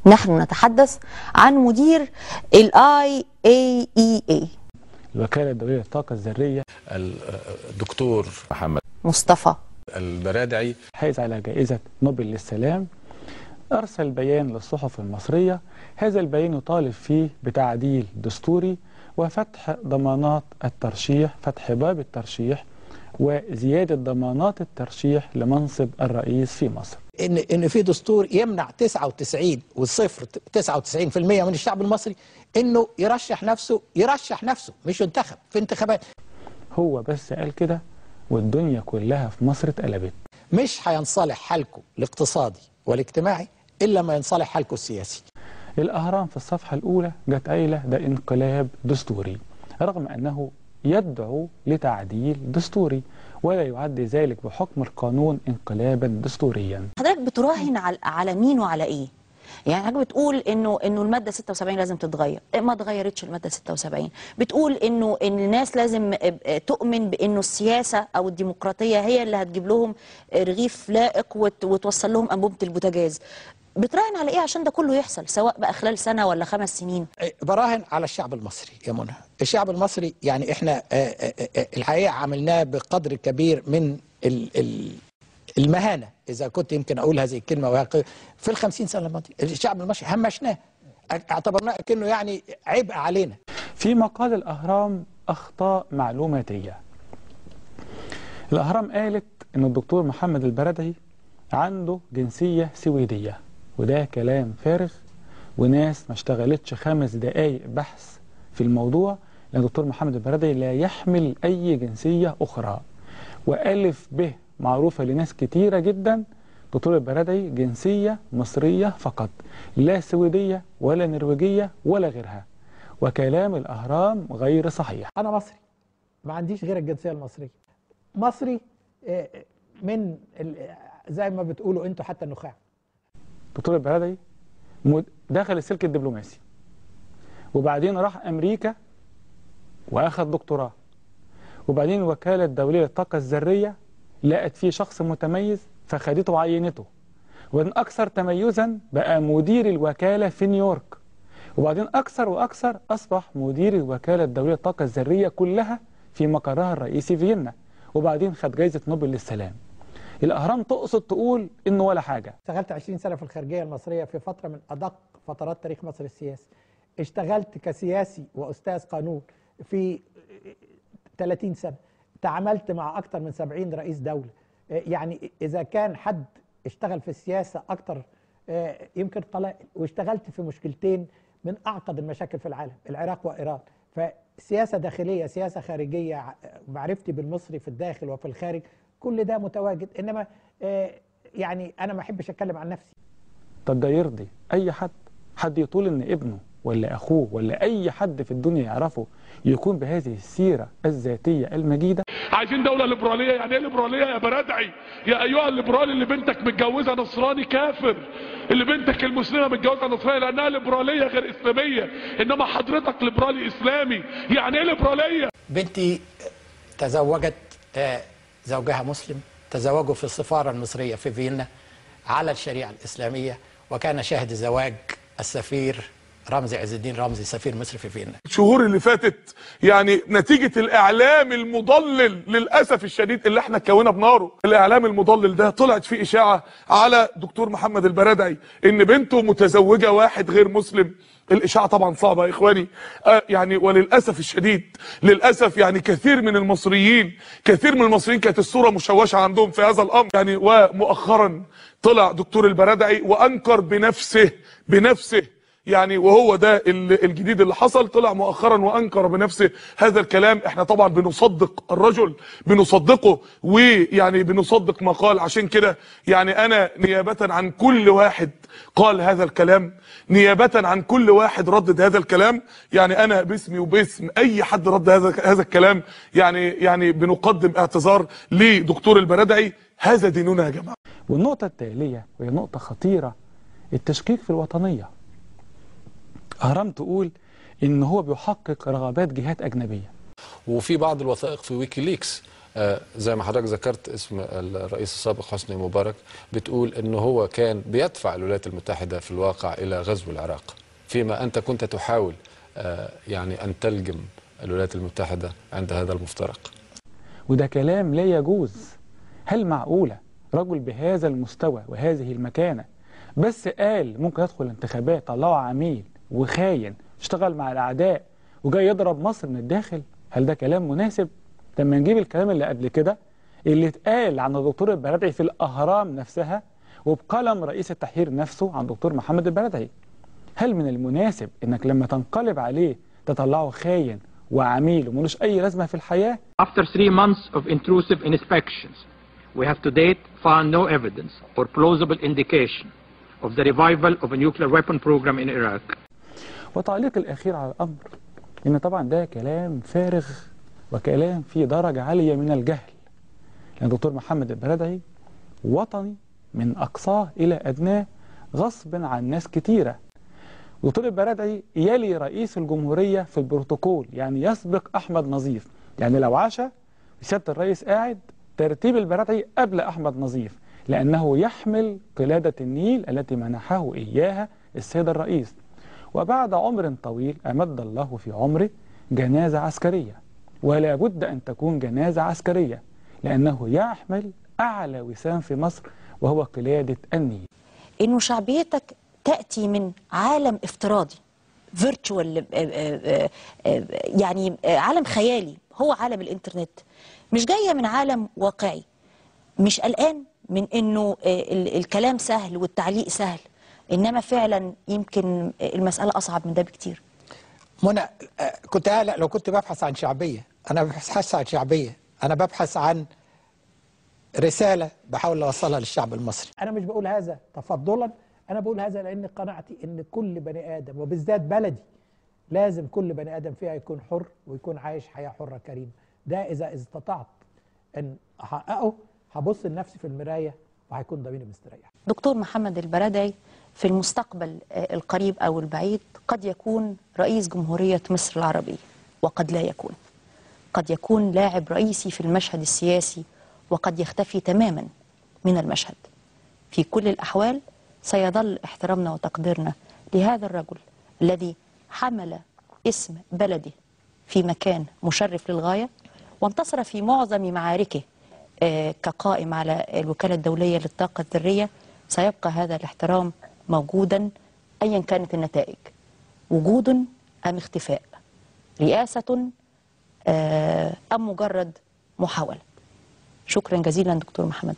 نحن نتحدث عن مدير IAEA الوكالة الدولية للطاقة الذرية الدكتور محمد مصطفى البرادعي، حائز على جائزة نوبل للسلام، أرسل بيان للصحف المصرية. هذا البيان يطالب فيه بتعديل دستوري وفتح ضمانات الترشيح، فتح باب الترشيح وزيادة ضمانات الترشيح لمنصب الرئيس في مصر. إن في دستور يمنع 99 والصفر 99% من الشعب المصري إنه يرشح نفسه مش ينتخب في انتخابات. هو بس قال كده والدنيا كلها في مصر اتقلبت. مش هينصلح حالكم الاقتصادي والاجتماعي إلا ما ينصلح حالكم السياسي. الأهرام في الصفحة الأولى جت قايلة ده انقلاب دستوري، رغم أنه يدعو لتعديل دستوري ولا يعد ذلك بحكم القانون انقلابا دستوريا. حضرتك بتراهن على مين وعلى ايه؟ يعني حضرتك بتقول انه الماده 76 لازم تتغير، ما اتغيرتش الماده 76. بتقول ان الناس لازم تؤمن بانه السياسه او الديمقراطيه هي اللي هتجيب لهم رغيف لائق وتوصل لهم انبوبه البوتاجاز. بتراهن على ايه عشان ده كله يحصل، سواء بقى خلال سنه ولا 5 سنين؟ براهن على الشعب المصري يا منى. الشعب المصري يعني احنا الحقيقه عملناه بقدر كبير من المهانه، اذا كنت يمكن اقول هذه الكلمه، في ال50 سنه الماضيه الشعب المصري همشناه، اعتبرناه كأنه يعني عبء علينا. في مقال الأهرام أخطاء معلوماتية. الأهرام قالت إن الدكتور محمد البرادعي عنده جنسية سويدية، وده كلام فارغ وناس ما اشتغلتش 5 دقايق بحث في الموضوع، لأن الدكتور محمد البرادعي لا يحمل أي جنسية أخرى، وألف به معروفة لناس كتيرة جدا. دكتور البرادعي جنسية مصرية فقط، لا سويدية ولا نرويجية ولا غيرها، وكلام الأهرام غير صحيح. أنا مصري، ما عنديش غير الجنسية المصرية، مصري من زي ما بتقولوا أنتوا حتى النخاع. دكتور البرادعي دخل السلك الدبلوماسي وبعدين راح أمريكا وأخذ دكتوراه، وبعدين الوكالة الدولية للطاقة الذرية لقت فيه شخص متميز فخدته وعينته، وبعدين أكثر تميزا بقى مدير الوكالة في نيويورك، وبعدين أكثر وأكثر أصبح مدير الوكالة الدولية للطاقة الذرية كلها في مقرها الرئيسي فيينا، وبعدين خد جائزة نوبل للسلام. الأهرام تقصد تقول إنه ولا حاجة. اشتغلت 20 سنة في الخارجية المصرية في فترة من أدق فترات تاريخ مصر السياسي. اشتغلت كسياسي وأستاذ قانون في 30 سنة. تعاملت مع أكثر من 70 رئيس دولة. يعني إذا كان حد اشتغل في السياسة أكثر يمكن قلائل، واشتغلت في مشكلتين من أعقد المشاكل في العالم، العراق وإيران. فسياسة داخلية، سياسة خارجية، معرفتي بالمصري في الداخل وفي الخارج، كل ده متواجد. إنما يعني أنا ما أحبش أتكلم عن نفسي. طب ده يرضي أي حد يطول إن ابنه ولا أخوه ولا أي حد في الدنيا يعرفه يكون بهذه السيرة الذاتية المجيدة؟ عايزين دولة ليبرالية. يعني ايه ليبرالية يا برادعي؟ يا ايها الليبرالي اللي بنتك متجوزة نصراني كافر، اللي بنتك المسلمة متجوزة نصرانية لانها ليبرالية غير اسلامية، انما حضرتك ليبرالي اسلامي. يعني ايه ليبرالية؟ بنتي تزوجت زوجها مسلم، تزوجوا في السفارة المصرية في فيينا على الشريعة الإسلامية، وكان شاهد زواج السفير رمزي عز الدين رمزي سفير مصر في فيينا. الشهور اللي فاتت يعني نتيجة الإعلام المضلل للأسف الشديد اللي احنا كونا بناره، الإعلام المضلل ده طلعت فيه إشاعة على دكتور محمد البرادعي إن بنته متزوجة واحد غير مسلم. الإشاعة طبعا صعبة يا إخواني، يعني وللأسف الشديد للأسف يعني كثير من المصريين كانت الصورة مشوشة عندهم في هذا الأمر يعني. ومؤخرا طلع دكتور البرادعي وأنكر بنفسه يعني، وهو ده الجديد اللي حصل. طلع مؤخرا وانكر بنفسه هذا الكلام. احنا طبعا بنصدق الرجل، بنصدقه ويعني بنصدق ما قال. عشان كده يعني انا نيابة عن كل واحد قال هذا الكلام، نيابة عن كل واحد ردد هذا الكلام، يعني انا باسمي وباسم اي حد رد هذا الكلام يعني بنقدم اعتذار لدكتور البرادعي. هذا ديننا يا جماعة. والنقطة التالية وهي نقطة خطيرة، التشكيك في الوطنية. أهرام تقول إن هو بيحقق رغبات جهات أجنبية، وفي بعض الوثائق في ويكيليكس زي ما حضرتك ذكرت اسم الرئيس السابق حسني مبارك، بتقول انه هو كان بيدفع الولايات المتحدة في الواقع الى غزو العراق، فيما انت كنت تحاول يعني ان تلجم الولايات المتحدة عند هذا المفترق. وده كلام لا يجوز. هل معقولة رجل بهذا المستوى وهذه المكانة بس قال ممكن يدخل الانتخابات، طلعه عميل وخاين اشتغل مع الأعداء وجاي يضرب مصر من الداخل؟ هل ده كلام مناسب؟ لما نجيب الكلام اللي قبل كده اللي اتقال عن الدكتور البرادعي في الأهرام نفسها وبقلم رئيس التحرير نفسه عن دكتور محمد البرادعي، هل من المناسب انك لما تنقلب عليه تطلعه خاين وعميل وملوش أي لازمة في الحياة؟ After 3 months of intrusive inspections, we have to date found no evidence or plausible indication of the revival of a nuclear weapon program in Iraq. وتعليق الأخير على الأمر إن طبعا ده كلام فارغ وكلام فيه درجة عالية من الجهل، لأن دكتور محمد البرادعي وطني من أقصاه إلى أدناه غصب عن ناس كتيرة. دكتور البرادعي يلي رئيس الجمهورية في البروتوكول، يعني يسبق أحمد نظيف، يعني لو عشا سيادة الرئيس قاعد ترتيب البرادعي قبل أحمد نظيف، لأنه يحمل قلادة النيل التي منحه إياها السيد الرئيس. وبعد عمر طويل أمد الله في عمره جنازة عسكرية، ولا بد أن تكون جنازة عسكرية لأنه يحمل أعلى وسام في مصر وهو قلادة النيل. إنه شعبيتك تأتي من عالم افتراضي فيرتشوال، يعني عالم خيالي هو عالم الإنترنت، مش جاية من عالم واقعي. مش قلقان من إنه الكلام سهل والتعليق سهل، إنما فعلا يمكن المسألة أصعب من ده بكتير. منى، كنت قلق لو كنت ببحث عن شعبية. أنا ما ببحثش عن شعبية، أنا ببحث عن رسالة بحاول أوصلها للشعب المصري. أنا مش بقول هذا تفضلا، أنا بقول هذا لأن قناعتي إن كل بني آدم وبالذات بلدي لازم كل بني آدم فيها يكون حر ويكون عايش حياة حرة كريمة. ده إذا استطعت أن أحققه هبص لنفسي في المراية وهيكون ضميري مستريح. دكتور محمد البرادعي في المستقبل القريب أو البعيد قد يكون رئيس جمهورية مصر العربية، وقد لا يكون. قد يكون لاعب رئيسي في المشهد السياسي وقد يختفي تماما من المشهد. في كل الأحوال سيظل احترامنا وتقديرنا لهذا الرجل الذي حمل اسم بلده في مكان مشرف للغاية وانتصر في معظم معاركه كقائم على الوكالة الدولية للطاقة الذرية. سيبقى هذا الاحترام موجودا أيا كانت النتائج، وجود أم اختفاء، رئاسة أم مجرد محاولة. شكرا جزيلا دكتور محمد.